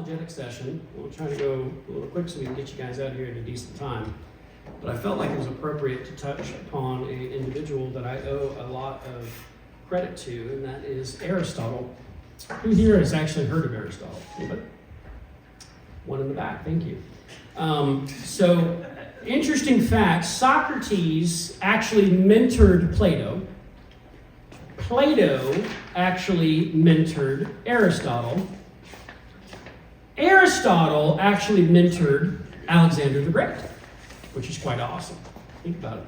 apologetic session. We'll try to go a little quick so we can get you guys out of here at a decent time. But I felt like it was appropriate to touch upon an individual that I owe a lot of credit to, and that is Aristotle. Who here has actually heard of Aristotle? Anybody? One in the back, thank you. So, interesting fact, Socrates actually mentored Plato. Plato actually mentored Aristotle. Aristotle actually mentored Alexander the Great, which is quite awesome. Think about it.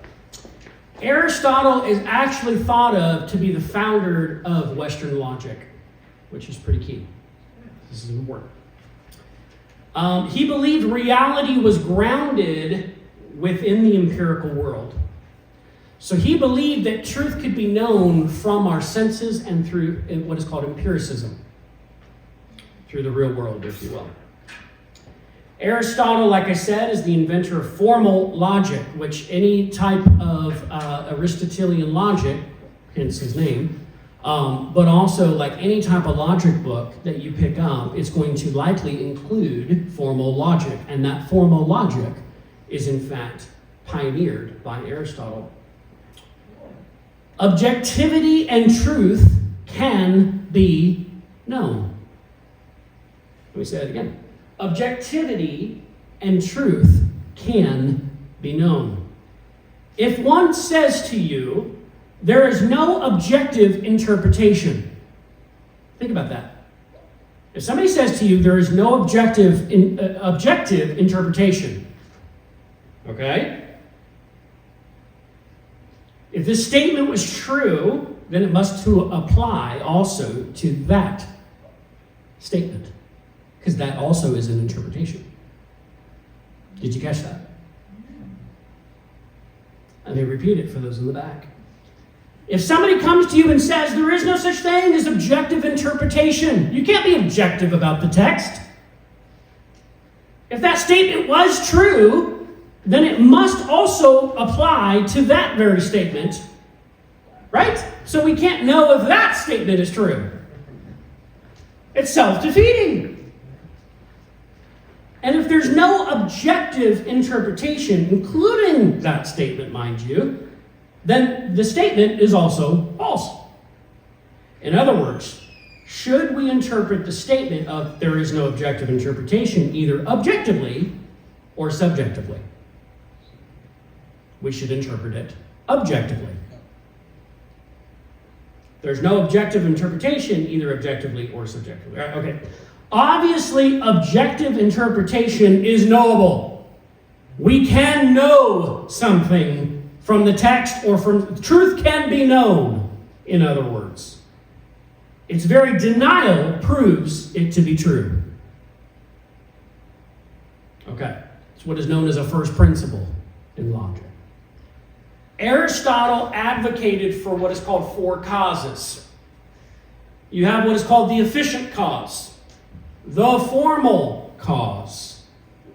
Aristotle is actually thought of to be the founder of Western logic, which is pretty key. This is important. He believed reality was grounded within the empirical world. So he believed that truth could be known from our senses and through what is called empiricism, through the real world, if you will. Aristotle, like I said, is the inventor of formal logic, which any type of Aristotelian logic, hence his name, but also like any type of logic book that you pick up, it's going to likely include formal logic. And that formal logic is in fact pioneered by Aristotle. Objectivity and truth can be known. Let me say that again. Objectivity and truth can be known. If one says to you, there is no objective interpretation. Think about that. If somebody says to you, there is no objective interpretation, okay? If this statement was true, then it must apply also to that statement, because that also is an interpretation. Did you catch that? I may repeat it for those in the back. If somebody comes to you and says, there is no such thing as objective interpretation, you can't be objective about the text. If that statement was true, then it must also apply to that very statement, right? So we can't know if that statement is true. It's self-defeating. And if there's no objective interpretation, including that statement, mind you, then the statement is also false. In other words, should we interpret the statement of there is no objective interpretation either objectively or subjectively? We should interpret it objectively. There's no objective interpretation either objectively or subjectively. Okay. Obviously, objective interpretation is knowable. We can know something from the text, or from truth can be known, in other words. Its very denial proves it to be true. Okay, it's what is known as a first principle in logic. Aristotle advocated for what is called four causes. You have what is called the efficient cause, the formal cause,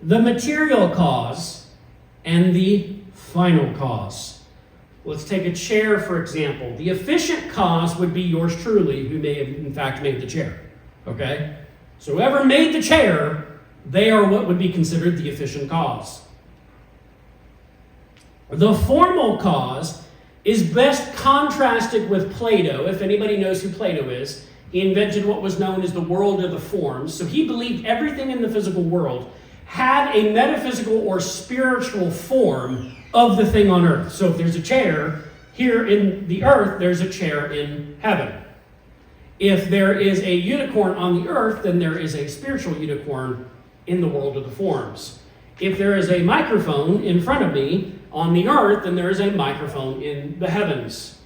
the material cause, and the final cause. Let's take a chair, for example. The efficient cause would be yours truly, who may have in fact made the chair. Okay? So whoever made the chair, they are what would be considered the efficient cause. The formal cause is best contrasted with Plato. If anybody knows who Plato is, he invented what was known as the world of the forms. So he believed everything in the physical world had a metaphysical or spiritual form of the thing on earth. So if there's a chair here in the earth, there's a chair in heaven. If there is a unicorn on the earth, then there is a spiritual unicorn in the world of the forms. If there is a microphone in front of me on the earth, then there is a microphone in the heavens.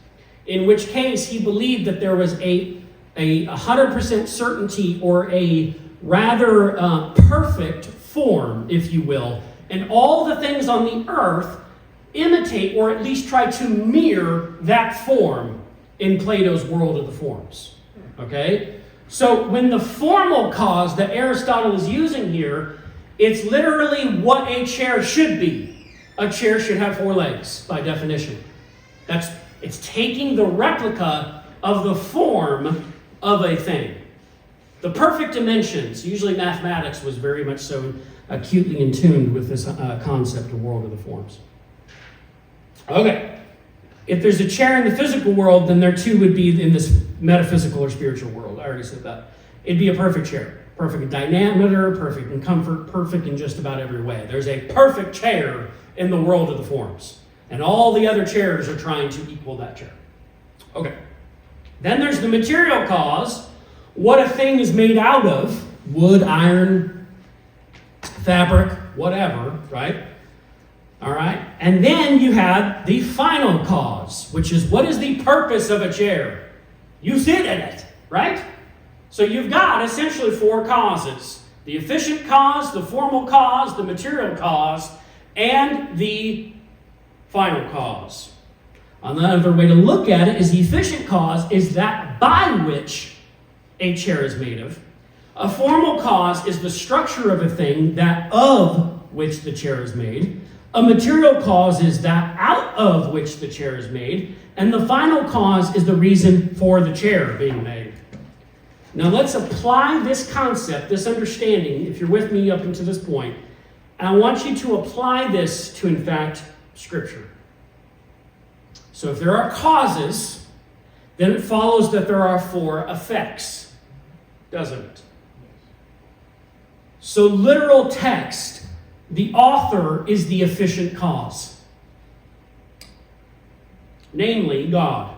In which case, he believed that there was a 100% certainty, or a rather perfect form, if you will. And all the things on the earth imitate, or at least try to mirror, that form in Plato's world of the forms. Okay? So when the formal cause that Aristotle is using here, it's literally what a chair should be. A chair should have four legs, by definition. It's taking the replica of the form of a thing. The perfect dimensions. Usually mathematics was very much so acutely in tune with this concept of world of the forms. Okay. If there's a chair in the physical world, then there too would be in this metaphysical or spiritual world. I already said that. It'd be a perfect chair. Perfect in diameter, perfect in comfort, perfect in just about every way. There's a perfect chair in the world of the forms. And all the other chairs are trying to equal that chair. Okay. Then there's the material cause. What a thing is made out of. Wood, iron, fabric, whatever, right? All right. And then you have the final cause, which is what is the purpose of a chair? You sit in it, right? So you've got essentially four causes. The efficient cause, the formal cause, the material cause, and the final cause. Another way to look at it is the efficient cause is that by which a chair is made of. A formal cause is the structure of a thing that of which the chair is made. A material cause is that out of which the chair is made. And the final cause is the reason for the chair being made. Now let's apply this concept, this understanding, if you're with me up until this point, and I want you to apply this to, in fact, Scripture. So if there are causes, then it follows that there are four effects, doesn't it? So literal text, the author is the efficient cause. Namely, God.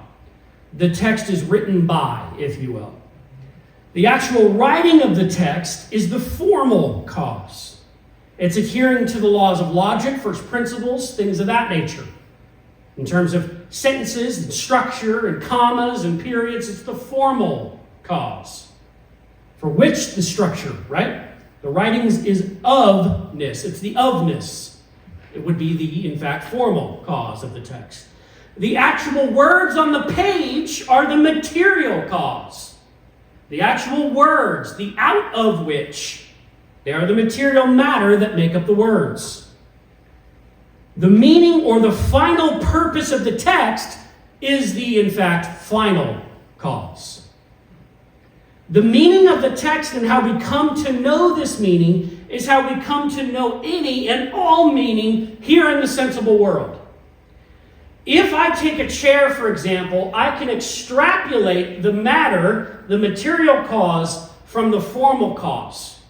The text is written by, if you will. The actual writing of the text is the formal cause. It's adhering to the laws of logic, first principles, things of that nature. In terms of sentences and structure and commas and periods, it's the formal cause. For which the structure, right? The writings is ofness. It's the ofness. It would be the, in fact, formal cause of the text. The actual words on the page are the material cause. The actual words, the out of which, they are the material matter that make up the words. The meaning or the final purpose of the text is the, in fact, final cause. The meaning of the text and how we come to know this meaning is how we come to know any and all meaning here in the sensible world. If I take a chair, for example, I can extrapolate the matter, the material cause, from the formal cause.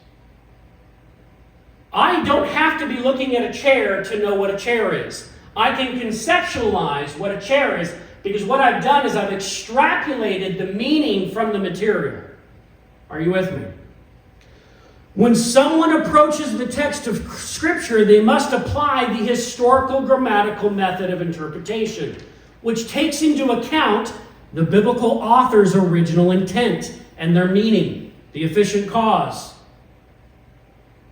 I don't have to be looking at a chair to know what a chair is. I can conceptualize what a chair is because what I've done is I've extrapolated the meaning from the material. Are you with me? When someone approaches the text of Scripture, they must apply the historical grammatical method of interpretation, which takes into account the biblical author's original intent and their meaning, the efficient cause.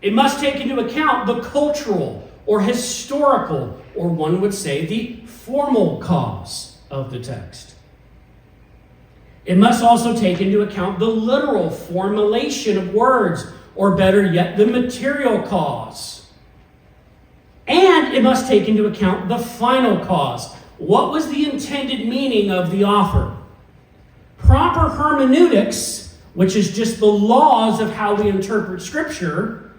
It must take into account the cultural or historical, or one would say the formal cause of the text. It must also take into account the literal formulation of words, or better yet, the material cause. And it must take into account the final cause. What was the intended meaning of the author? Proper hermeneutics, which is just the laws of how we interpret Scripture,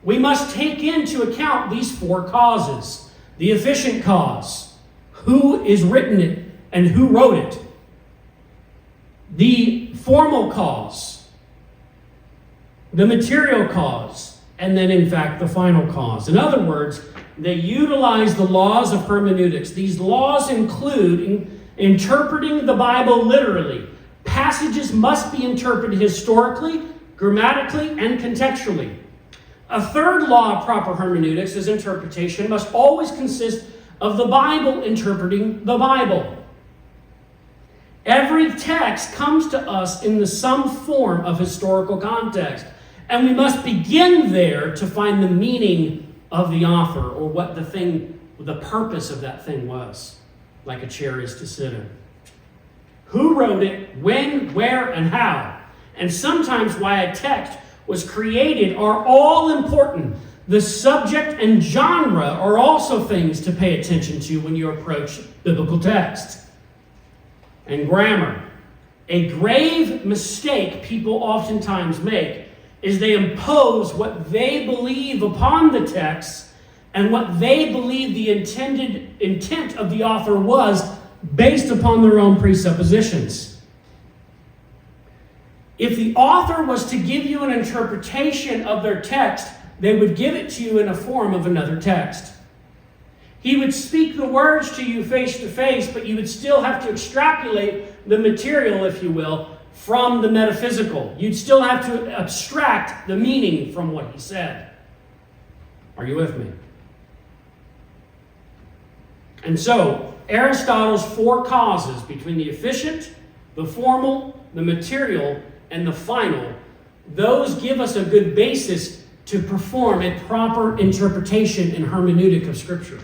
we must take into account these four causes. The efficient cause, who is written it and who wrote it. The formal cause, the material cause, and then, in fact, the final cause. In other words, they utilize the laws of hermeneutics. These laws include interpreting the Bible literally. Passages must be interpreted historically, grammatically, and contextually. A third law of proper hermeneutics is interpretation must always consist of the Bible interpreting the Bible. Every text comes to us in some form of historical context. And we must begin there to find the meaning of the author or what the purpose of that thing was, like a chair is to sit in. Who wrote it, when, where, and how. And sometimes why a text was created are all important. The subject and genre are also things to pay attention to when you approach biblical text. And grammar. A grave mistake people oftentimes make is they impose what they believe upon the text and what they believe the intended intent of the author was based upon their own presuppositions. If the author was to give you an interpretation of their text, they would give it to you in a form of another text. He would speak the words to you face to face, but you would still have to extrapolate the material, if you will, from the metaphysical. You'd still have to abstract the meaning from what he said. Are you with me? And so, Aristotle's four causes between the efficient, the formal, the material, and the final, those give us a good basis to perform a proper interpretation and hermeneutic of Scripture.